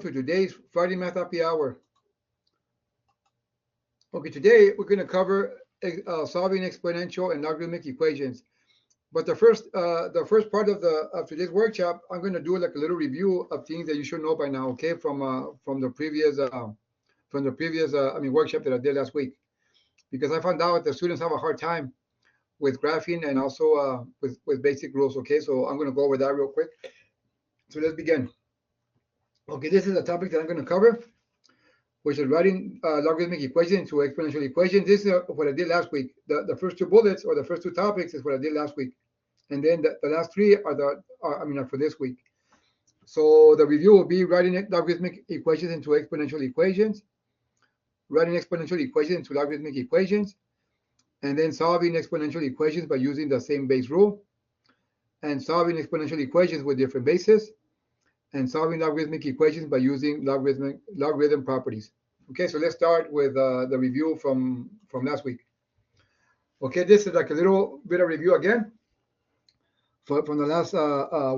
to today's Friday Math Happy Hour. Okay, today we're going to cover solving exponential and logarithmic equations. But the first part of today's workshop, I'm going to do like a little review of things that you should know by now. Okay, from the previous workshop that I did last week, because I found out that students have a hard time with graphing and also with basic rules. Okay, so I'm going to go over that real quick. So let's begin. Okay, this is a topic that I'm going to cover, which is writing logarithmic equations into exponential equations. This is what I did last week. The first two bullets or the first two topics is what I did last week, and then the last three are for this week. So the review will be writing logarithmic equations into exponential equations, writing exponential equations into logarithmic equations, and then solving exponential equations by using the same base rule, and solving exponential equations with different bases, and solving logarithmic equations by using logarithm properties. Okay, so let's start with the review from last week. Okay, this is like a little bit of review again from the last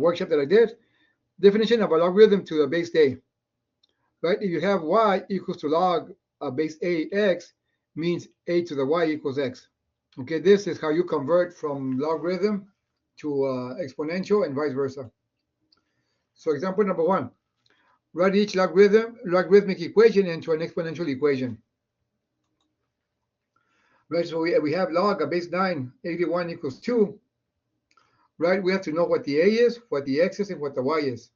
workshop that I did. Definition of a logarithm to the base a. Right, if you have y equals to log base a x, means a to the y equals x. Okay, this is how you convert from logarithm to exponential and vice versa. So example number one, write each logarithmic equation into an exponential equation. Right, so we have log of base 9, 81 equals 2. Right, we have to know what the a is, what the x is, and what the y is.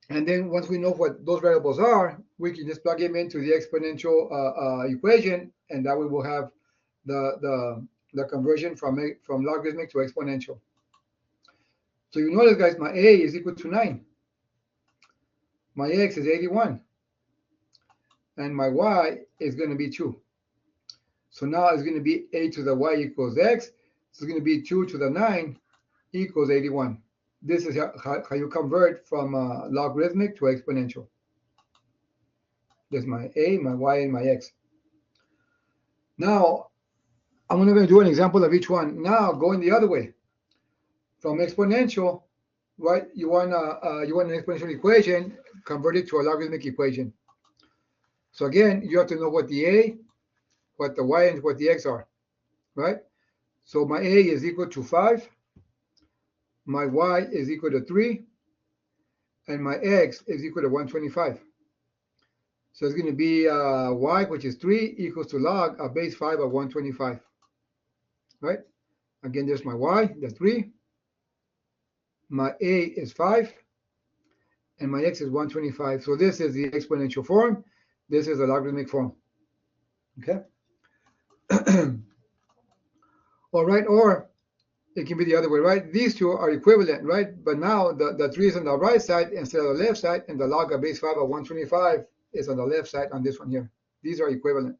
And then once we know what those variables are, we can just plug them into the exponential equation, and that way we'll have the conversion from logarithmic to exponential. So you notice, guys, my a is equal to 9. My x is 81. And my y is going to be 2. So now it's going to be a to the y equals x. So it's going to be 2 to the 9 equals 81. This is how you convert from logarithmic to exponential. There's my a, my y, and my x. Now, I'm going to do an example of each one. Now, going the other way. From exponential, right? You want an exponential equation, convert it to a logarithmic equation. So again, you have to know what the a, what the y, and what the x are, right? So my a is equal to 5, my y is equal to 3, and my x is equal to 125. So it's going to be y, which is 3, equals to log of base 5 of 125, right? Again, there's my y, that's 3. My a is 5, and my x is 125. So this is the exponential form. This is the logarithmic form. Okay. All right, or it can be the other way, right? These two are equivalent, right? But now the 3 is on the right side instead of the left side, and the log of base 5 of 125 is on the left side on this one here. These are equivalent.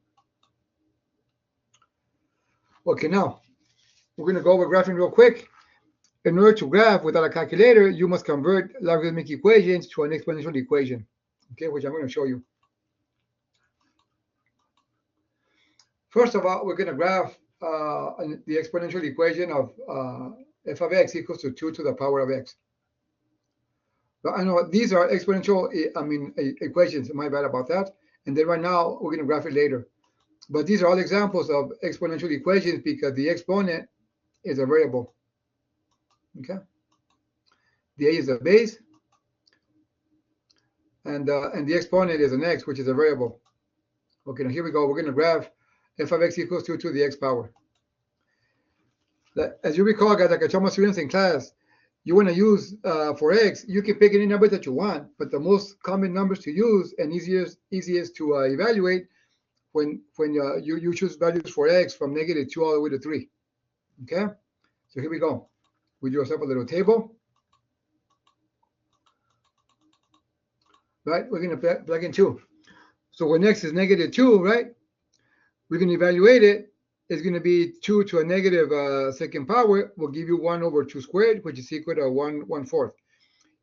Okay, now we're going to go over graphing real quick. In order to graph without a calculator, you must convert logarithmic equations to an exponential equation, okay, which I'm going to show you. First of all, we're going to graph the exponential equation of f of x equals to 2 to the power of x. But I know these are exponential, equations. My bad about that. And then right now, we're going to graph it later. But these are all examples of exponential equations because the exponent is a variable. Okay, the a is a base, and the exponent is an x, which is a variable. Okay, now here we go. We're going to graph f of x equals 2 to the x power. As you recall, guys, like I told my students in class, you want to use for x, you can pick any number that you want, but the most common numbers to use and easiest to evaluate when you choose values for x from -2 all the way to 3. Okay, so here we go. We do ourselves a little table, right? We're going to plug in 2. So when x is -2, right? We're going to evaluate it. It's going to be 2 to a negative second power will give you 1 over 2 squared, which is equal to 1/4.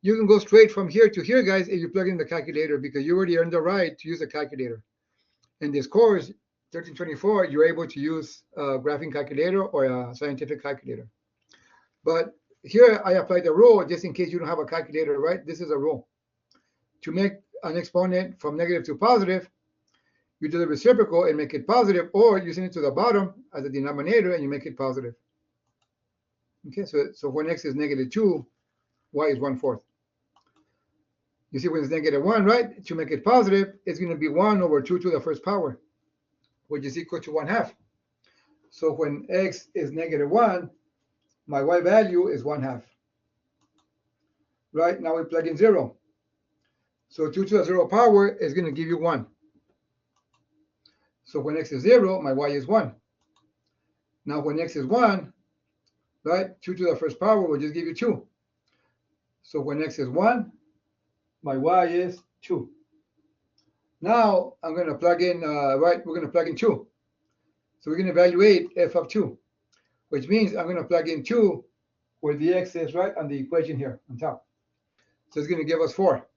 You can go straight from here to here, guys, if you plug in the calculator, because you already earned the right to use a calculator. In this course, 1324, you're able to use a graphing calculator or a scientific calculator. But here I applied the rule just in case you don't have a calculator, right? This is a rule. to make an exponent from negative to positive, you do the reciprocal and make it positive, or you send it to the bottom as a denominator and you make it positive. Okay, so when x is negative 2, y is 1/4. You see when it's negative 1, right? To make it positive, it's going to be 1 over 2 to the first power, which is equal to 1/2. So when x is negative 1, my y value is 1/2. Right, now we plug in 0. So 2 to the 0 power is going to give you 1. So when x is 0, my y is 1. Now when x is 1, right, 2 to the first power will just give you 2. So when x is 1, my y is 2. Now I'm going to plug in, right, we're going to plug in 2. So we're going to evaluate f of 2, which means I'm going to plug in 2 where the x is, right, on the equation here on top. So it's going to give us 4.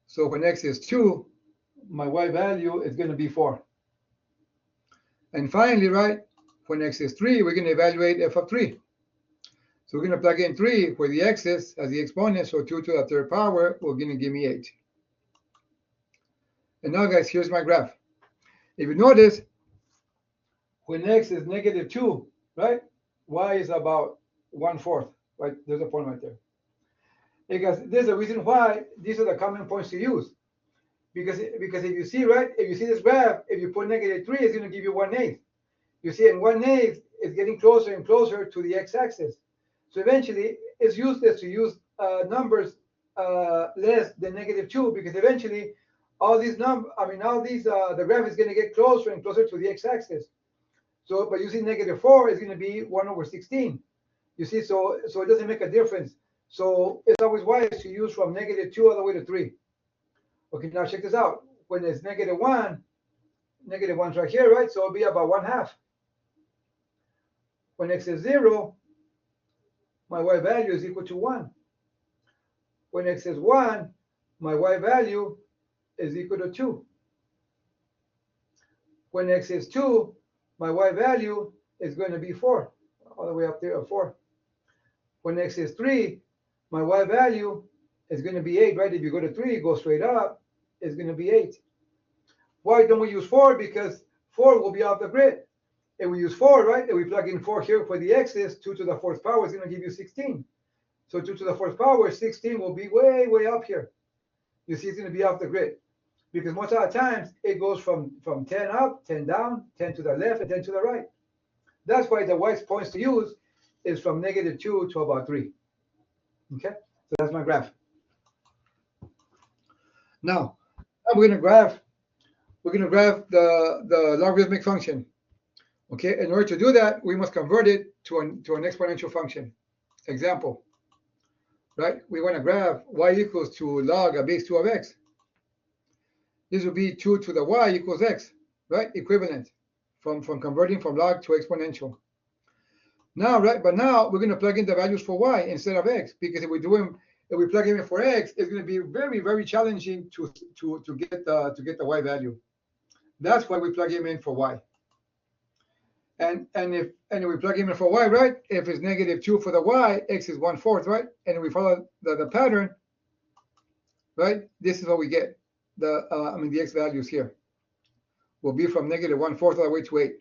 So when x is 2, my y value is going to be 4. And finally, right, when x is 3, we're going to evaluate f of 3. So we're going to plug in 3 where the x is as the exponent, so 2 to the third power will going to give me 8. And now, guys, here's my graph. If you notice, when x is negative 2, right, y is about 1/4, right? There's a point right there. Because there's a reason why these are the common points to use. Because if you see, right, if you see this graph, if you put negative 3, it's going to give you 1/8. You see, and 1/8 is getting closer and closer to the x-axis. So eventually, it's useless to use numbers less than negative 2, because eventually, the graph is going to get closer and closer to the x-axis. So, but using negative 4 is going to be 1/16. You see, so it doesn't make a difference. So it's always wise to use from negative 2 all the way to 3. Okay, now check this out. When it's negative 1, negative 1's right here, right? So it'll be about 1/2. When x is 0, my y value is equal to 1. When x is 1, my y value is equal to 2. When x is 2, my y value is going to be 4, all the way up there, 4. When x is 3, my y value is going to be 8, right? If you go to 3, go straight up, it's going to be 8. Why don't we use 4? Because 4 will be off the grid. If we use 4, right, if we plug in 4 here for the x's, 2 to the 4th power is going to give you 16. So 2 to the 4th power, 16 will be way, way up here. You see, it's going to be off the grid. Because most of the times, it goes from 10 up, 10 down, 10 to the left, and 10 to the right. That's why the wise points to use is from negative 2 to about 3. Okay, so that's my graph. Now, we're going to graph the logarithmic function. Okay, in order to do that, we must convert it to an exponential function. Example, right? We want to graph y equals to log a base 2 of x. This would be 2 to the y equals x, right? Equivalent from converting from log to exponential. Now, right? But now we're going to plug in the values for y instead of x, because if we plug in for x, it's going to be very, very challenging to get the y value. That's why we plug him in for y. And if we plug him in for y, right? If it's negative 2 for the y, x is 1/4, right? And if we follow the pattern, right? This is what we get. The x values here will be from negative 1/4 all the way to 8.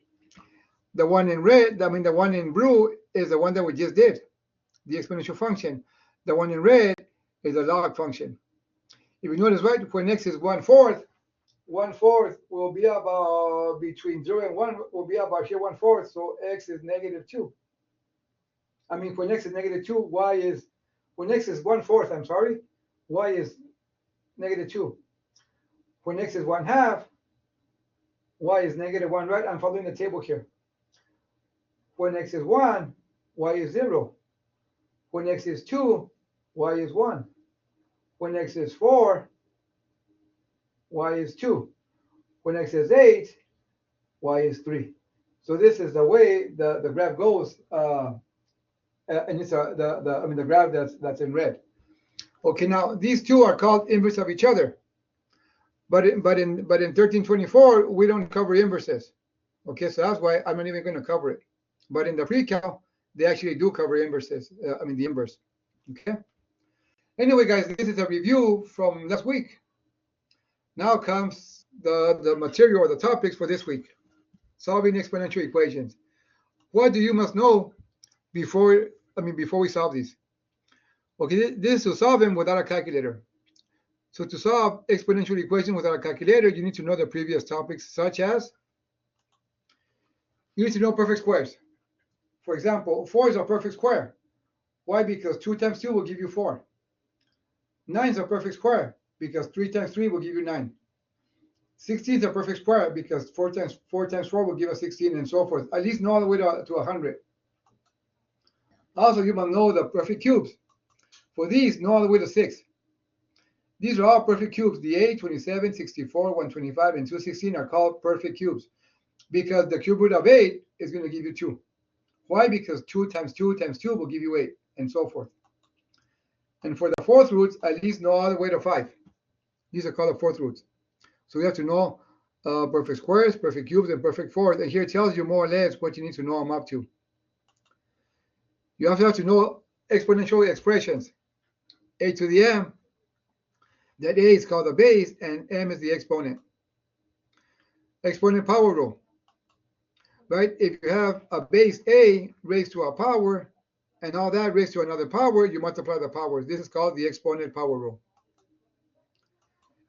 The one in red, the one in blue is the one that we just did, the exponential function. The one in red is a log function. If you notice, right, when x is 1/4, 1/4 will be about between 0 and 1 will be about here 1/4. So x is negative 2. When x is negative 2, when x is 1/4, I'm sorry, y is negative 2. When x is 1/2, y is negative 1, right? I'm following the table here. When x is 1, y is 0. When x is 2, y is 1. When x is 4, y is 2. When x is 8, y is 3. So this is the way the graph goes, and it's the graph that's in red. Okay, now these two are called inverse of each other, but in 1324 we don't cover inverses. Okay, so that's why I'm not even going to cover it. But in the pre-cal, they actually do cover inverses. The inverse. Okay. Anyway, guys, this is a review from last week. Now comes the material or the topics for this week. Solving exponential equations. What do you must know before we solve these? Okay, this is to solve them without a calculator. So to solve exponential equations without a calculator, you need to know the previous topics, such as you need to know perfect squares. For example, 4 is a perfect square. Why? Because 2 times 2 will give you 4. 9 is a perfect square because 3 times 3 will give you 9. 16 is a perfect square because 4 times 4 will give us 16, and so forth. At least know all the way to 100. Also, you must know the perfect cubes. For these, know all the way to 6. These are all perfect cubes. The 8, 27, 64, 125, and 216 are called perfect cubes because the cube root of 8 is going to give you 2. Why? Because 2 times 2 times 2 will give you 8, and so forth. And for the fourth roots, at least know all the way to 5. These are called the fourth roots. So you have to know perfect squares, perfect cubes, and perfect fourths. And here it tells you more or less what you need to know them up to. You also have to know exponential expressions. A to the m, that a is called the base, and m is the exponent. Exponent power rule. Right? If you have a base a raised to a power, and all that raised to another power, you multiply the powers. This is called the exponent power rule.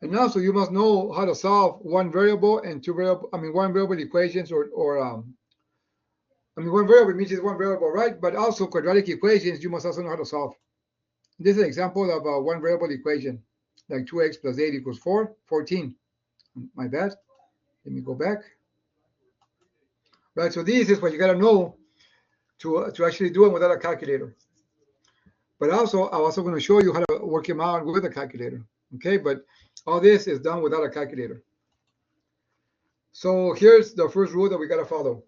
And also, you must know how to solve one variable equations, one variable means just one variable, right? But also quadratic equations, you must also know how to solve. This is an example of a one variable equation, like 2x plus 8 equals 14. My bad. Let me go back. Right, so this is what you got to know to actually do it without a calculator. But also, I'm also going to show you how to work them out with a calculator. Okay, but all this is done without a calculator. So here's the first rule that we got to follow.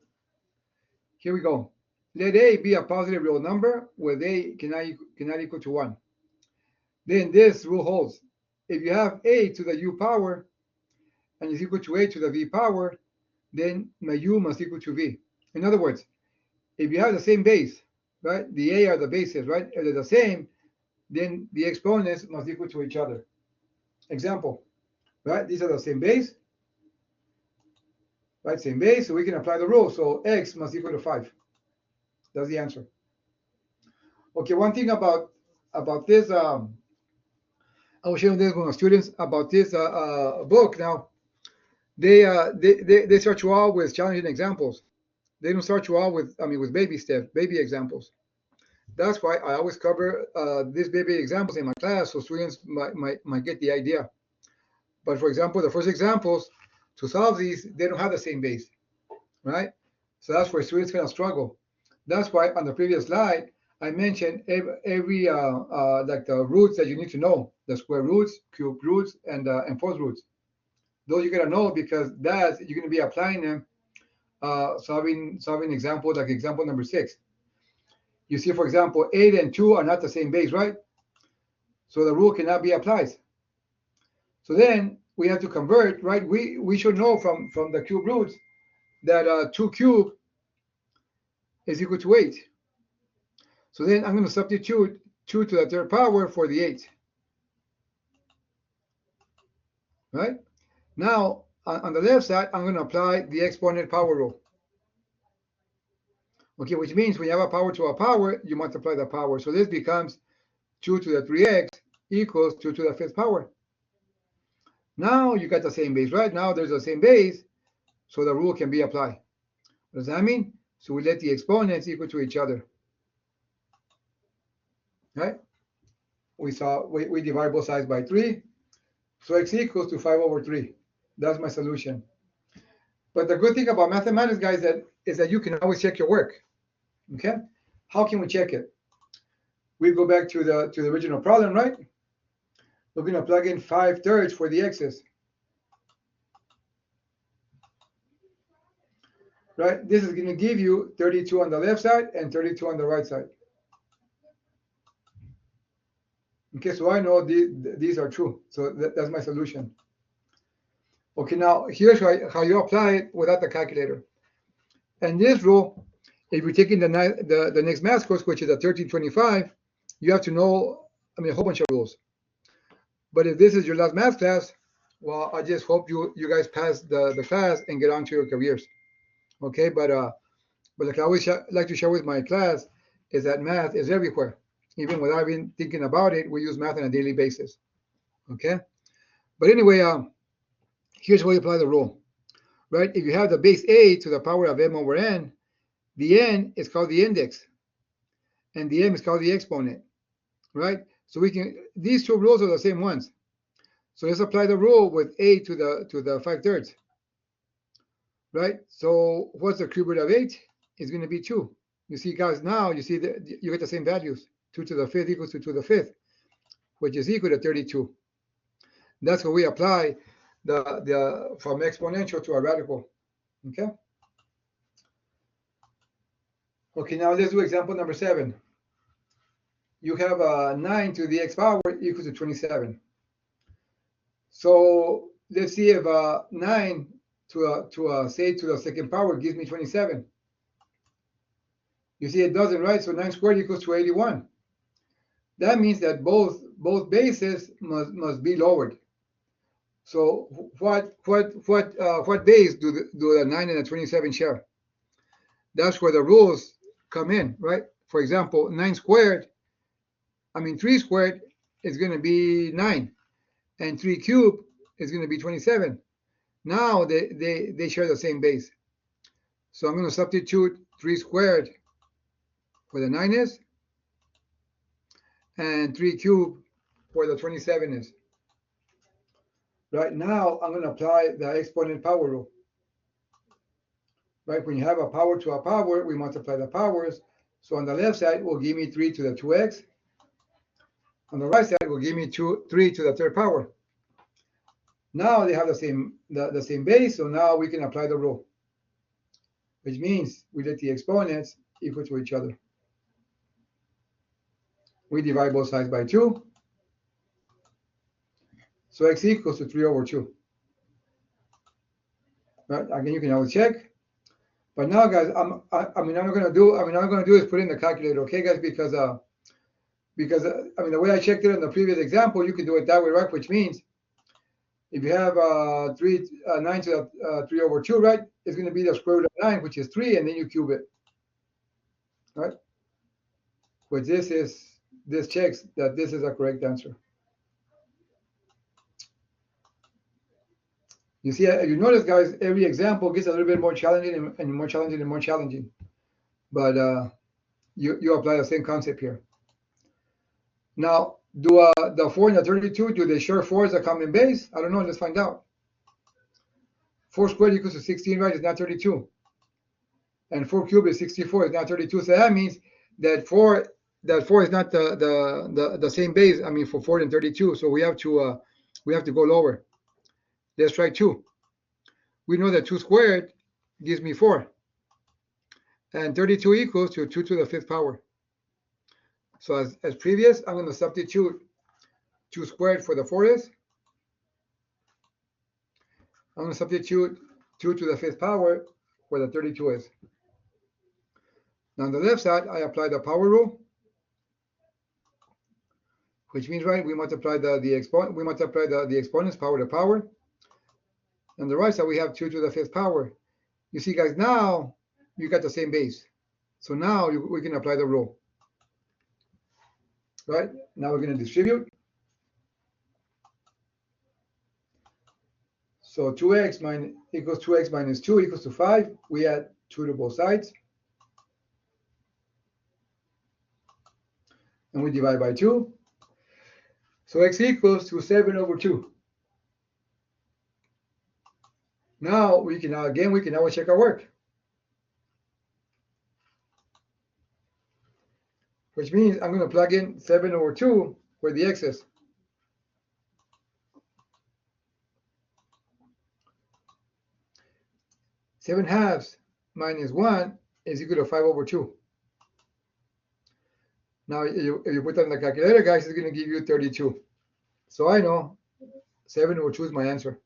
Here we go. Let a be a positive real number with a cannot equal to 1. Then this rule holds. If you have a to the u power and is equal to a to the v power, then my u must equal to v. In other words, if you have the same base, right? The a are the bases, right? If they're the same, then the exponents must equal to each other. Example, right? These are the same base, right? Same base, so we can apply the rule. So x must equal to 5. That's the answer. Okay, one thing about this, I was sharing this with my students about this book. Now, they start you out with challenging examples. They don't start you out with baby steps, baby examples. That's why I always cover these baby examples in my class so students might get the idea. But for example, the first examples to solve these, they don't have the same base, right? So that's where students kind of struggle. That's why on the previous slide, I mentioned every like the roots that you need to know, the square roots, cube roots, and fourth roots. Those you're gonna know because that's you're gonna be applying them, solving examples like example number 6. You see, for example, 8 and 2 are not the same base, right? So the rule cannot be applied. So then we have to convert, right? We should know from the cube roots that 2 cubed is equal to 8. So then I'm going to substitute 2 to the third power for the 8. Right? Now, on the left side, I'm going to apply the exponent power rule. Okay, which means when you have a power to a power, you multiply the power. So this becomes 2 to the 3x equals 2 to the 5th power. Now you got the same base, right? Now there's the same base, so the rule can be applied. What does that mean? So we let the exponents equal to each other. Right? We divide both sides by 3. So x equals to 5 over 3. That's my solution. But the good thing about mathematics, guys, is that you can always check your work. Okay? How can we check it? We go back to the original problem, right? We're going to plug in 5/3 for the x's. Right? This is going to give you 32 on the left side and 32 on the right side. Okay, so I know these are true. So that's my solution. Okay, now here's how you apply it without the calculator. And this rule, if you're taking the next math course, which is a 1325, you have to know I mean, a whole bunch of rules. But if this is your last math class, well, I just hope you guys pass the class and get on to your careers. Okay, but like I always like to share with my class is that math is everywhere. Even without even thinking about it, we use math on a daily basis. Okay, but anyway, here's where you apply the rule, right? If you have the base a to the power of m over n, the n is called the index, and the m is called the exponent, right? So we can these two rules are the same ones. So let's apply the rule with a to the 5/3, right? So what's the cube root of 8? It's going to be 2. You see, guys, now you see that you get the same values. 2 to the 5th equals to 2 to the 5th, which is equal to 32. That's what we apply the from exponential to a radical. Okay. Okay, now let's do example number 7. You have 9 to the x power equals to 27. So let's see if 9 say to the second power gives me 27. You see it doesn't, right? So 9 squared equals to 81. That means that both bases must be lowered. So what base do the 9 and the 27 share? That's where the rules come in, right? For example, 3 squared is going to be 9, and 3 cubed is going to be 27. Now they share the same base. So I'm going to substitute 3 squared where the 9 is, and 3 cubed where the 27 is. Right now, I'm going to apply the exponent power rule. Right, when you have a power to a power, we multiply the powers. So on the left side, will give me 3 to the 2x. On the right side, will give me 3 to the third power. Now they have the same base, so now we can apply the rule, which means we let the exponents equal to each other. We divide both sides by 2. So x equals to 3 over 2. Right, again, you can always check. But now, guys, I'm not going to do is put in the calculator, okay, guys? Because the way I checked it in the previous example, you can do it that way, right? Which means if you have 9 to the 3 over 2, right, it's going to be the square root of 9, which is 3, and then you cube it, right? Which this checks that this is a correct answer. You see, you notice, guys, every example gets a little bit more challenging and more challenging and more challenging. But you apply the same concept here. Now, do the 4 and the 32, do they share 4 as a common base? I don't know. Let's find out. 4 squared equals to 16, right? It's not 32. And 4 cubed is 64. It's not 32. So that means that 4 is not the same base. I mean, for 4 and 32. So we have to go lower. Let's try 2. We know that 2 squared gives me 4. And 32 equals to 2 to the 5th power. So as previous, I'm going to substitute 2 squared for the 4 is. I'm going to substitute 2 to the 5th power where the 32 is. Now on the left side, I apply the power rule, which means, right, we multiply the exponent's power to power. On the right side, we have 2 to the 5th power. You see, guys, now you got the same base. So now we can apply the rule. Right? Now we're going to distribute. So 2x equals 2x minus 2 equals to 5. We add 2 to both sides. And we divide by 2. So x equals to 7 over 2. Now we can always check our work. Which means I'm going to plug in 7 over 2 where the x is. Seven halves minus 1 is equal to 5 over 2. Now, if you put that in the calculator, guys, it's going to give you 32. So I know 7 over 2 is my answer.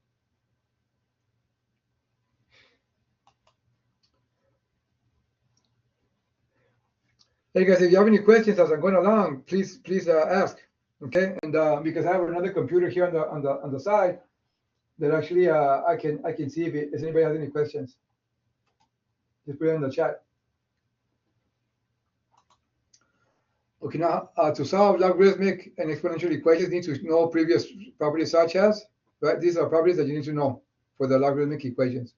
Hey guys, if you have any questions as I'm going along, please ask. Okay, and because I have another computer here on the side that actually I can see if anybody has any questions. Just put it in the chat. Okay, now to solve logarithmic and exponential equations, you need to know previous properties such as, right? These are properties that you need to know for the logarithmic equations.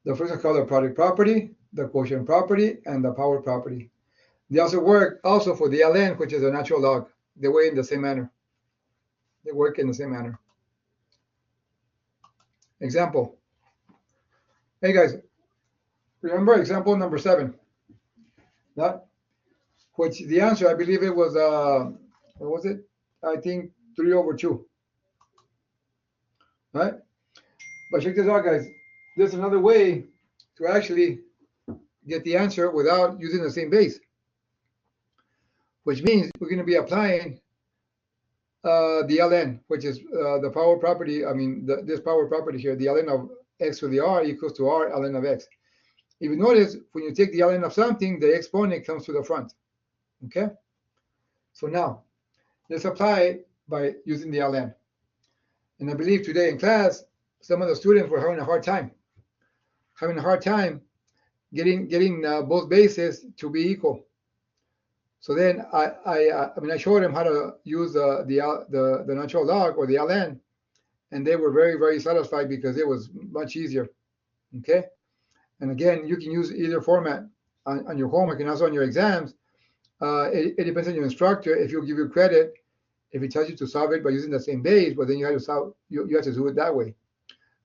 The first is called the product property, the quotient property, and the power property. They also work also for the ln, which is a natural log. They work in the same manner. They work in the same manner. Example. Hey guys, remember example number 7? That, which the answer, I believe it was, what was it? I think 3/2, right? But check this out, guys. There's another way to actually get the answer without using the same base, which means we're going to be applying the ln, which is the power property. I mean, this power property here, the ln of x to the r equals to r ln of x. If you notice, when you take the ln of something, the exponent comes to the front. Okay? So now, let's apply it by using the ln. And I believe today in class, some of the students were having a hard time getting both bases to be equal. So then I showed them how to use the natural log or the ln, and they were very, very satisfied because it was much easier. Okay? And again, you can use either format on your homework and also on your exams. It depends on your instructor if he'll give you credit if he tells you to solve it by using the same base, but then you have to solve you have to do it that way.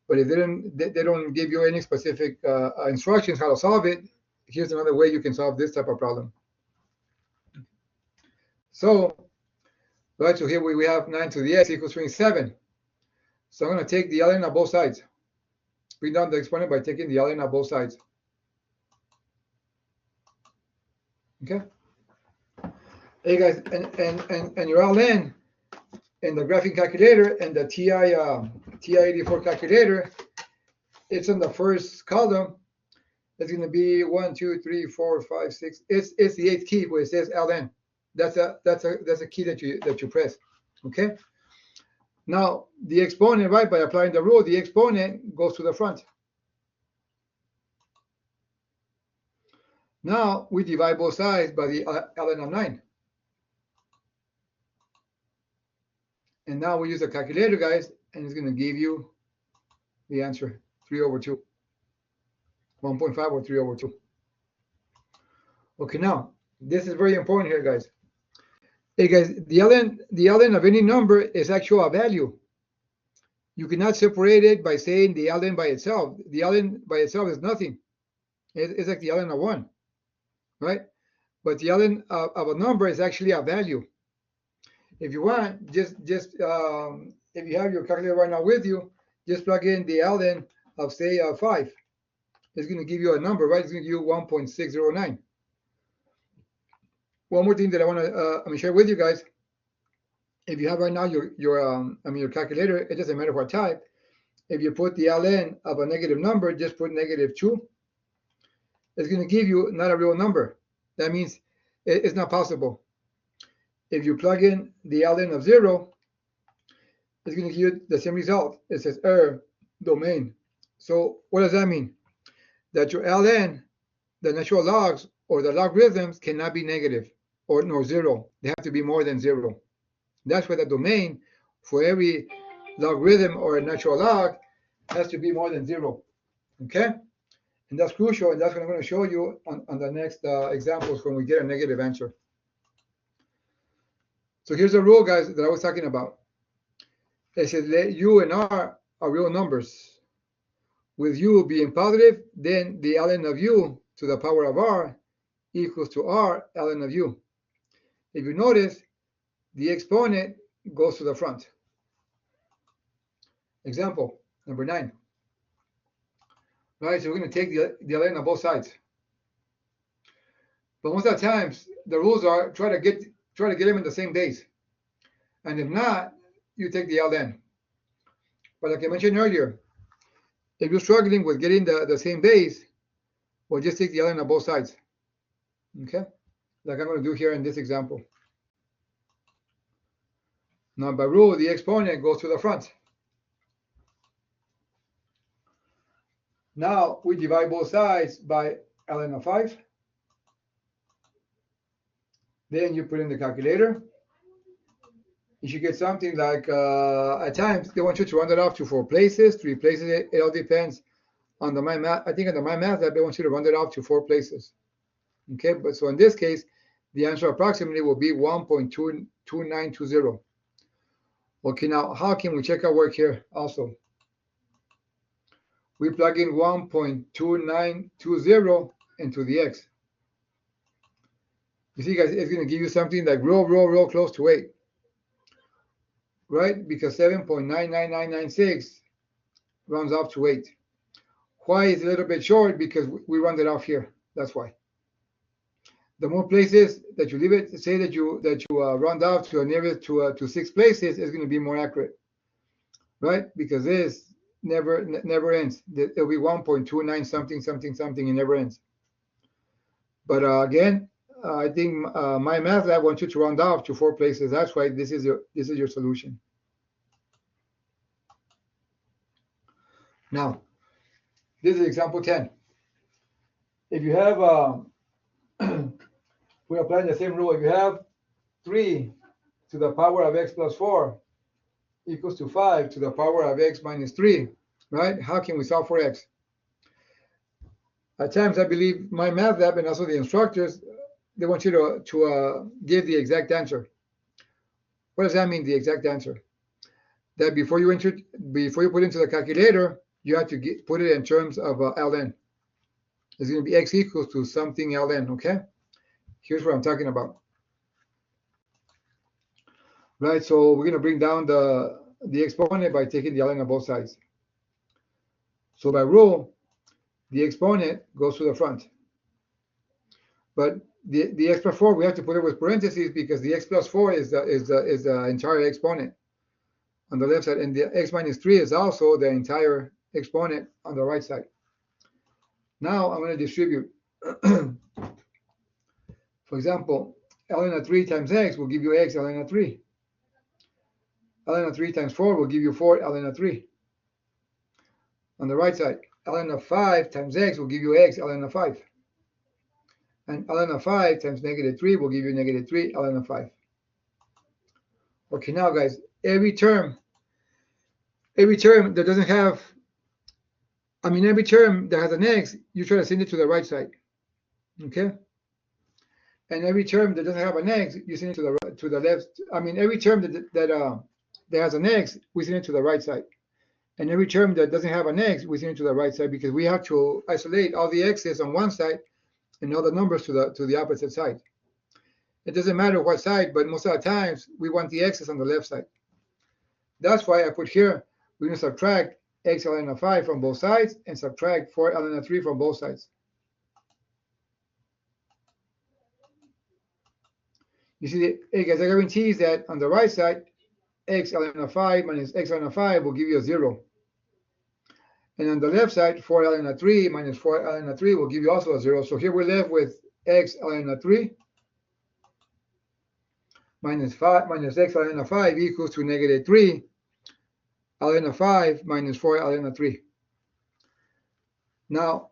But if they don't give you any specific instructions how to solve it, here's another way you can solve this type of problem. So, right, so here we have 9 to the x equals 27. So I'm going to take the ln of both sides. Bring down the exponent by taking the ln of both sides. Okay. Hey guys, and your ln in the graphing calculator and the TI-84 calculator, it's in the first column. It's going to be 1, 2, 3, 4, 5, 6. It's the 8th key where it says ln. That's a key that you press. Okay. Now the exponent, right? By applying the rule, the exponent goes to the front. Now we divide both sides by the ln of 9. And now we use a calculator, guys, and it's going to give you the answer, 3/2. 1.5 or 3/2. Okay, now this is very important here, guys. Hey guys, the ln of any number is actually a value. You cannot separate it by saying the ln by itself. The ln by itself is nothing. It's like the ln of 1, right? But the ln of a number is actually a value. If you want, just if you have your calculator right now with you, just plug in the ln of say 5. It's going to give you a number, right? It's going to give you 1.609. One more thing that I want to share with you guys. If you have right now your calculator, it doesn't matter what type. If you put the ln of a negative number, just put -2. It's going to give you not a real number. That means it's not possible. If you plug in the ln of 0, it's going to give you the same result. It says error domain. So what does that mean? That your ln, the natural logs or the logarithms, cannot be negative nor 0. They have to be more than 0. That's why the domain for every logarithm or a natural log has to be more than 0. Okay? And that's crucial, and that's what I'm going to show you on the next examples when we get a negative answer. So here's the rule, guys, that I was talking about. It says let u and r are real numbers. With u being positive, then the ln of u to the power of r equals to r ln of u. If you notice, the exponent goes to the front. Example number 9. Right, so we're going to take the ln of both sides. But most of the times, the rules are try to get them in the same base. And if not, you take the ln. But like I mentioned earlier, if you're struggling with getting the same base, well, just take the ln of both sides. Okay? Like I'm going to do here in this example. Now by rule, the exponent goes to the front. Now we divide both sides by ln of 5. Then you put in the calculator. You should get something like, at times, they want you to round it off to 4 places, 3 places. It all depends on the mind math. I think on the mind math, they want you to round it off to 4 places. Okay, but so in this case, the answer approximately will be 1.2920. Okay, now how can we check our work here also? We plug in 1.2920 into the x. You see, guys, it's going to give you something like real close to 8. Right? Because 7.99996 rounds off to 8. Why is it a little bit short? Because we rounded off here. That's why. The more places that you leave it, say that you round off to a nearest to 6 places, is going to be more accurate, right? Because this never ends. It'll be 1.29 something. It never ends. But again, I think my math lab wants you to round off to 4 places. That's why this is your solution. Now, this is example 10. If you have we're applying the same rule. If you have 3 to the power of x plus 4 equals to 5 to the power of x minus 3, right? How can we solve for x? At times, I believe my math lab and also the instructors, they want you to give the exact answer. What does that mean, the exact answer? That before you put it into the calculator, you have to put it in terms of ln. It's going to be x equals to something ln, okay? Here's what I'm talking about. Right, so we're going to bring down the exponent by taking the ln on both sides. So by rule, the exponent goes to the front. But the x plus 4, we have to put it with parentheses because the x plus 4 is the entire exponent on the left side, and the x minus 3 is also the entire exponent on the right side. Now I'm going to distribute. For example, ln of 3 times x will give you x ln of 3. Ln of 3 times 4 will give you 4 ln of 3. On the right side, ln of 5 times x will give you x ln of 5. And ln of 5 times negative 3 will give you negative 3 ln of 5. Okay, now guys, every term that doesn't have, every term that has an x, you try to send it to the right side. Okay? And every term that doesn't have an x, you send it to the left. Every term that has an x, we send it to the right side. And every term that doesn't have an x, we send it to the right side because we have to isolate all the x's on one side and all the numbers to the opposite side. It doesn't matter what side, but most of the times we want the x's on the left side. That's why I put here, we're going to subtract x ln of 5 from both sides and subtract 4 ln of 3 from both sides. You see, guys, I guarantees that on the right side, x ln of 5 minus x ln of 5 will give you a 0. And on the left side, 4 ln of 3 minus 4 ln of 3 will give you also a 0. So here we're left with x ln of 3 minus x ln of 5 equals to negative 3 ln of 5 minus 4 ln of 3. Now,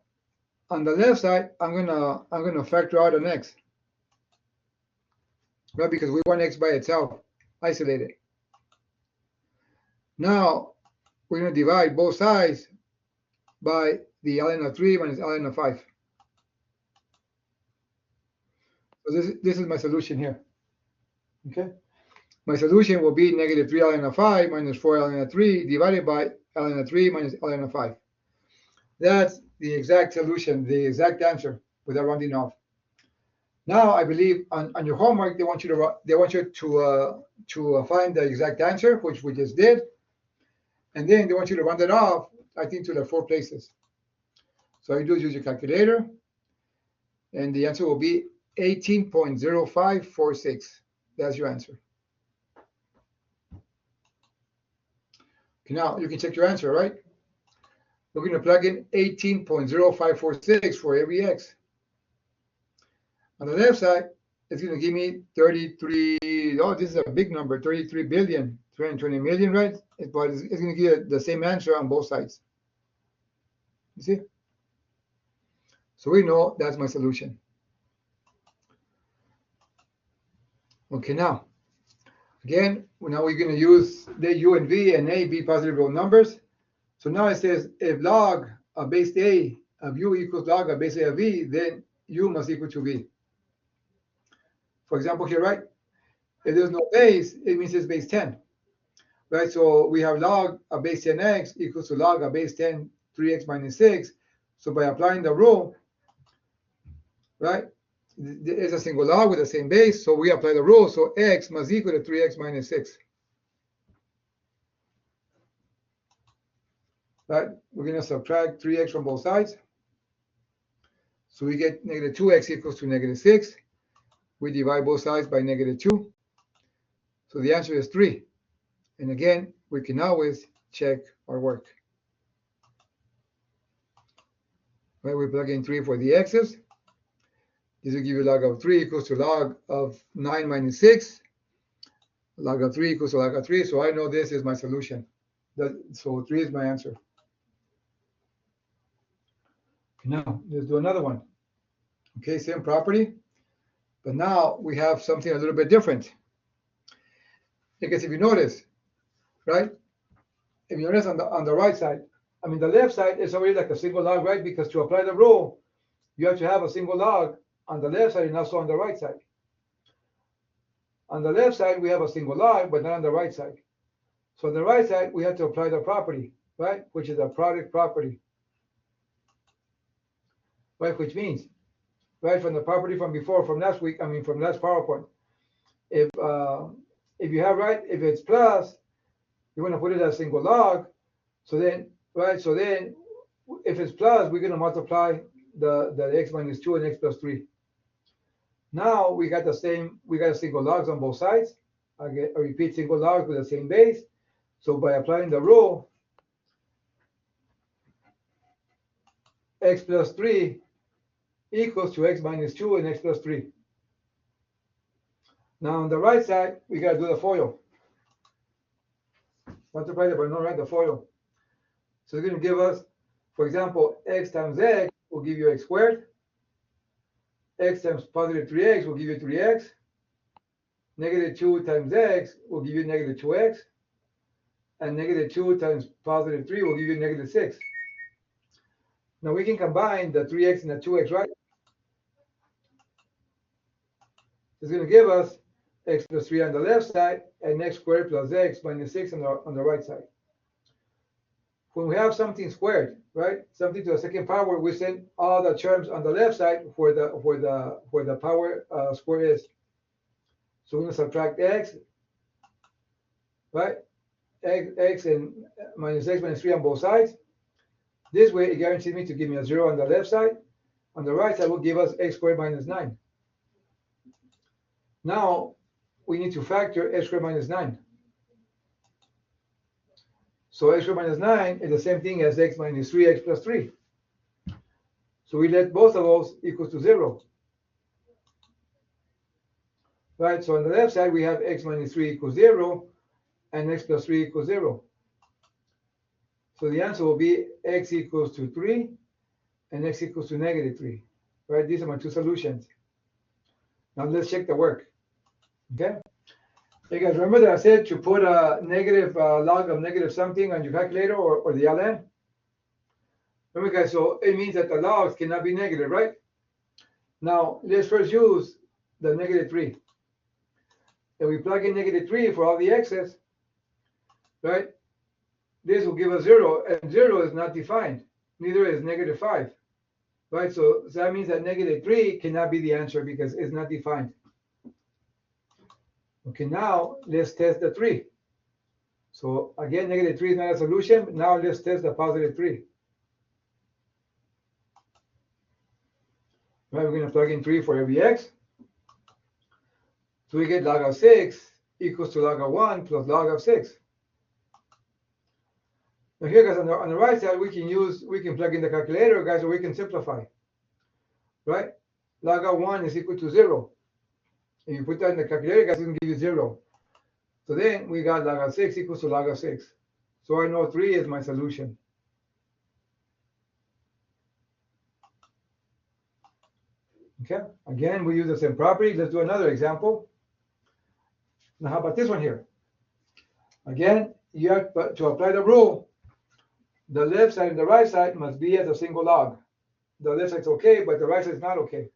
on the left side, I'm gonna factor out an x, right? Because we want x by itself, isolated. Now, we're gonna divide both sides by the ln of 3 minus ln of 5. So this is my solution here. Okay, my solution will be negative 3 ln of 5 minus 4 ln of 3 divided by ln of 3 minus ln of 5. That's the exact solution, the exact answer without rounding off. Now I believe on your homework they want you to find the exact answer, which we just did, and then they want you to round it off, I think, to the 4 places. So all you do is use your calculator, and the answer will be 18.0546. That's your answer. Okay, now you can check your answer, right? We're going to plug in 18.0546 for every x. On the left side, it's going to give me 33. Oh, this is a big number, 33 billion, 220 million, right? But it's going to give the same answer on both sides. You see? So we know that's my solution. Okay, now, again, now we're going to use the u and v and a, b positive real numbers. So now it says if log of base a of u equals log of base a of v, then u must equal to v. For example here, right? If there's no base, it means it's base 10. Right, so we have log of base 10x equals to log of base 10, 3x minus 6. So by applying the rule, right, there's a single log with the same base, so we apply the rule, so x must equal to 3x minus 6. Right, we're going to subtract 3x from both sides. So we get negative 2x equals to negative 6. We divide both sides by negative 2. So the answer is 3. And again, we can always check our work. Right, we plug in 3 for the x's. This will give you log of 3 equals to log of 9 minus 6. Log of 3 equals to log of 3. So I know this is my solution. So 3 is my answer. Now, let's do another one. Okay, same property. But now we have something a little bit different. Because if you notice, right? If you notice on the right side, I mean the left side is already like a single log, right? Because to apply the rule, you have to have a single log on the left side and also on the right side. On the left side, we have a single log, but not on the right side. So on the right side, we have to apply the property, right? Which is a product property. Right, which means, right, from the property from before, from last week, I mean from last PowerPoint, if you have, right, if it's plus, you want to put it as single log. So then, right, so then if it's plus, we're going to multiply the x minus 2 and x plus 3. Now we got the same, we got single logs on both sides. I repeat single logs with the same base. So by applying the rule, x plus 3 equals to x minus 2 and x plus 3. Now on the right side, we got to do the FOIL. Multiply it by no, right, the FOIL. So it's going to give us, for example, x times x will give you x squared. X times positive 3x will give you 3x. Negative 2 times x will give you negative 2x. And negative 2 times positive 3 will give you negative 6. Now we can combine the 3x and the 2x, right? It's going to give us x plus 3 on the left side and x squared plus x minus 6 on the right side. When we have something squared, right, something to a second power, we send all the terms on the left side where the power square is. So we're going to subtract x, right, x and minus x minus 3 on both sides. This way, it guarantees me to give me a 0 on the left side. On the right side will give us x squared minus 9. Now, we need to factor x squared minus 9. So x squared minus 9 is the same thing as x minus 3x plus 3. So we let both of those equal to 0. Right, so on the left side, we have x minus 3 equals 0, and x plus 3 equals 0. So the answer will be x equals to 3, and x equals to negative 3. Right, these are my two solutions. Now let's check the work. Okay. Hey guys, remember that I said to put a negative log of negative something on your calculator or the LN? Remember guys, so it means that the logs cannot be negative, right? Now let's first use the negative 3. If we plug in negative 3 for all the x's, right? This will give us 0, and 0 is not defined. Neither is negative 5. Right, so that means that negative 3 cannot be the answer because it's not defined. Okay, now let's test the 3. So again, negative 3 is not a solution. Now let's test the positive 3. Right, we're going to plug in 3 for every x. So we get log of 6 equals to log of 1 plus log of 6. Now here, guys, on the right side, we can plug in the calculator, guys, or we can simplify. Right? Log of 1 is equal to 0. And you put that in the calculator, guys, it's going to give you 0. So then we got log of 6 equals to log of 6. So I know 3 is my solution. Okay, again, we use the same property. Let's do another example. Now, how about this one here? Again, you have to apply the rule. The left side and the right side must be as a single log. The left side's okay, but the right side is not okay.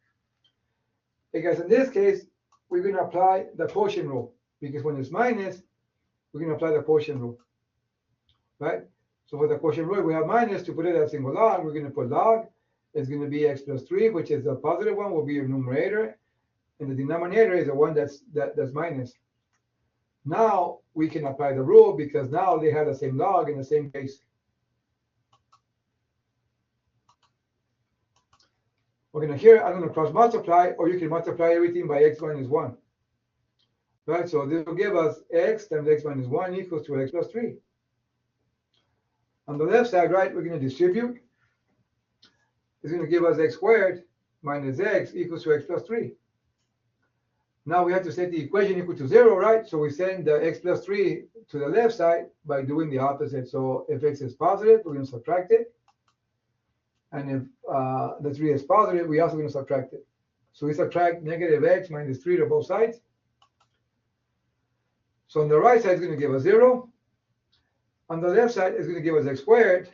Because in this case, we're going to apply the quotient rule. Because when it's minus, we're going to apply the quotient rule. Right? So for the quotient rule, we have minus. To put it as a single log, we're going to put log. It's going to be x plus 3, which is the positive one, will be your numerator. And the denominator is the one that's minus. Now we can apply the rule because now they have the same log in the same case. We're going to here, I'm going to cross multiply, or you can multiply everything by x minus 1. Right, so this will give us x times x minus 1 equals to x plus 3. On the left side, right, we're going to distribute. It's going to give us x squared minus x equals to x plus 3. Now we have to set the equation equal to 0, right? So we send the x plus 3 to the left side by doing the opposite. So if x is positive, we're going to subtract it. And if the 3 is positive, we're also going to subtract it. So we subtract negative x minus 3 to both sides. So on the right side, it's going to give us 0. On the left side, it's going to give us x squared.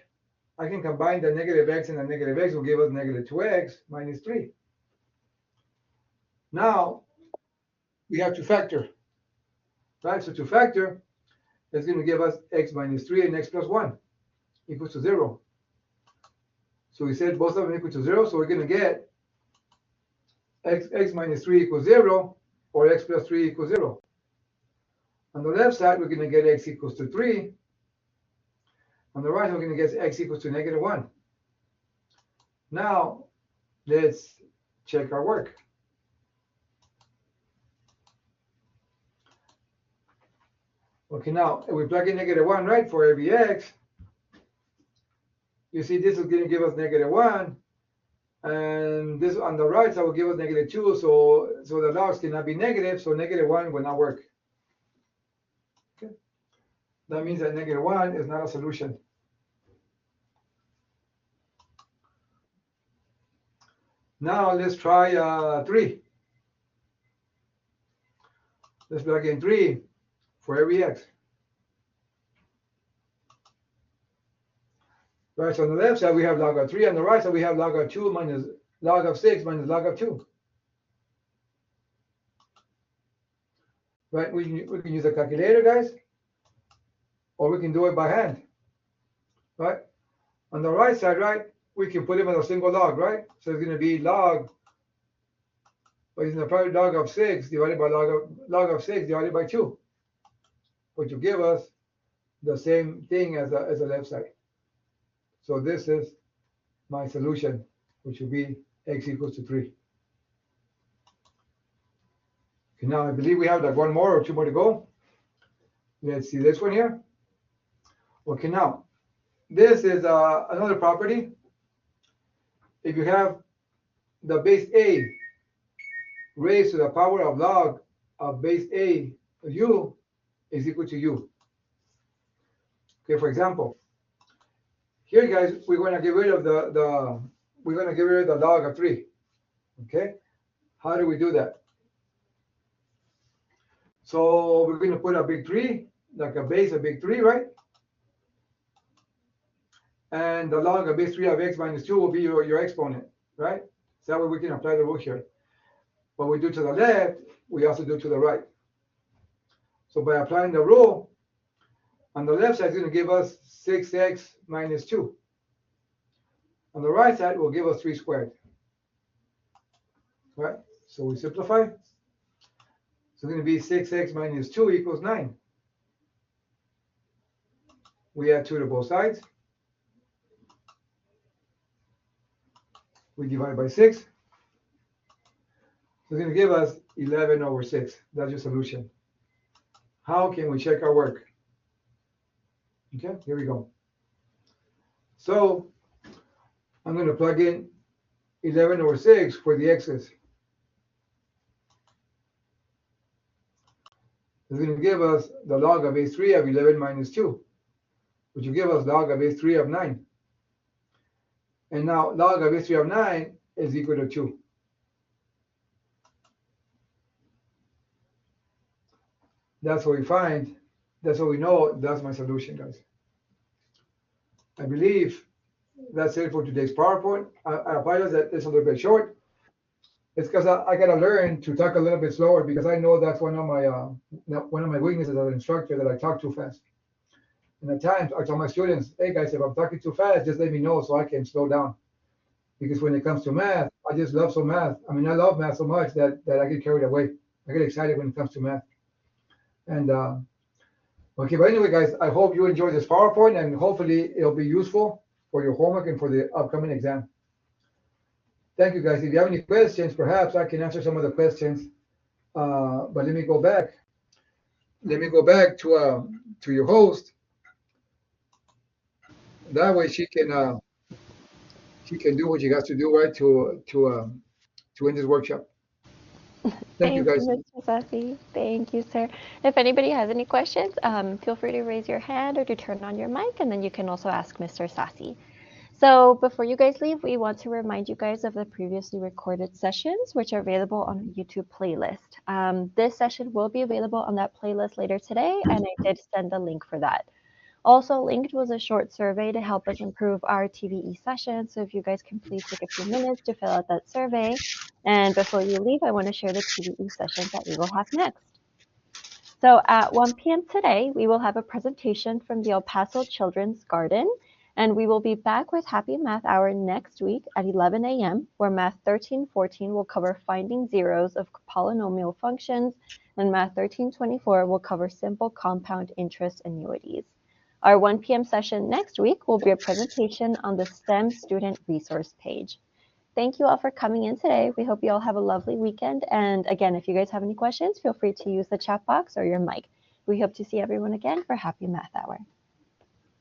I can combine the negative x and the negative x will give us negative 2x minus 3. Now, we have to factor. Right, so to factor, it's going to give us x minus 3 and x plus 1 equals to 0. So we said both of them equal to 0, so we're going to get x minus 3 equals 0, or x plus 3 equals 0. On the left side, we're going to get x equals to 3. On the right, we're going to get x equals to negative 1. Now, let's check our work. Okay, now, if we plug in negative 1, right, for every x, you see this is going to give us negative 1. And this on the right side will give us negative 2. So the logs cannot be negative, so negative 1 will not work. Okay. That means that negative 1 is not a solution. Now let's try 3. Let's plug in 3 for every x. Right, so on the left side we have log of 3. On the right side we have log of 2 minus log of 6 minus log of 2. Right, we can use a calculator, guys, or we can do it by hand. Right, on the right side, right, we can put them as a single log, right? So it's going to be log, but it's the product log of 6 divided by log of 6 divided by 2, which will give us the same thing as the left side. So this is my solution, which will be x equals to 3. Okay, now I believe we have like 1 more or 2 more to go. Let's see this one here. Okay, now this is another property. If you have the base a raised to the power of log of base a, u is equal to u. Okay, for example, here, guys, we're going to get rid of the log of 3. Okay, how do we do that? So we're going to put a big 3, like a base of big 3, right? And the log of base 3 of x minus 2 will be your exponent, right? So that way we can apply the rule here. What we do to the left, we also do to the right. So by applying the rule, on the left side, it's going to give us 6x minus 2. On the right side, it will give us 3 squared. Right? So we simplify. So it's going to be 6x minus 2 equals 9. We add 2 to both sides. We divide by 6. So it's going to give us 11 over 6. That's your solution. How can we check our work? Okay, here we go. So I'm going to plug in 11 over 6 for the x's. is going to give us the log of base 3 of 11 minus 2, which will give us log of base 3 of 9. And now log of base 3 of 9 is equal to 2. That's what we find. That's what we know. That's my solution, guys. I believe that's it for today's PowerPoint. I apologize that it's a little bit short. It's because I got to learn to talk a little bit slower, because I know that's one of my weaknesses as an instructor, that I talk too fast. And at times I tell my students, hey guys, if I'm talking too fast, just let me know so I can slow down. Because when it comes to math, I just love math. I mean, I love math so much that I get carried away. I get excited when it comes to math. And okay, but anyway, guys, I hope you enjoy this PowerPoint, and hopefully it'll be useful for your homework and for the upcoming exam. Thank you, guys. If you have any questions, perhaps I can answer some of the questions. But let me go back. Let me go back to your host. That way she can do what she has to do, right, to end this workshop. Thank you, Thank you, guys. Mr. Sassy. Thank you, sir. If anybody has any questions, feel free to raise your hand or to turn on your mic, and then you can also ask Mr. Sassy. So before you guys leave, we want to remind you guys of the previously recorded sessions, which are available on a YouTube playlist. This session will be available on that playlist later today, and I did send the link for that. Also linked was a short survey to help us improve our TVE session. So if you guys can please take a few minutes to fill out that survey. And before you leave, I want to share the TVE sessions that we will have next. So at 1 p.m. today, we will have a presentation from the El Paso Children's Garden. And we will be back with Happy Math Hour next week at 11 a.m., where Math 1314 will cover finding zeros of polynomial functions, and Math 1324 will cover simple compound interest annuities. Our 1 p.m. session next week will be a presentation on the STEM student resource page. Thank you all for coming in today. We hope you all have a lovely weekend. And again, if you guys have any questions, feel free to use the chat box or your mic. We hope to see everyone again for Happy Math Hour.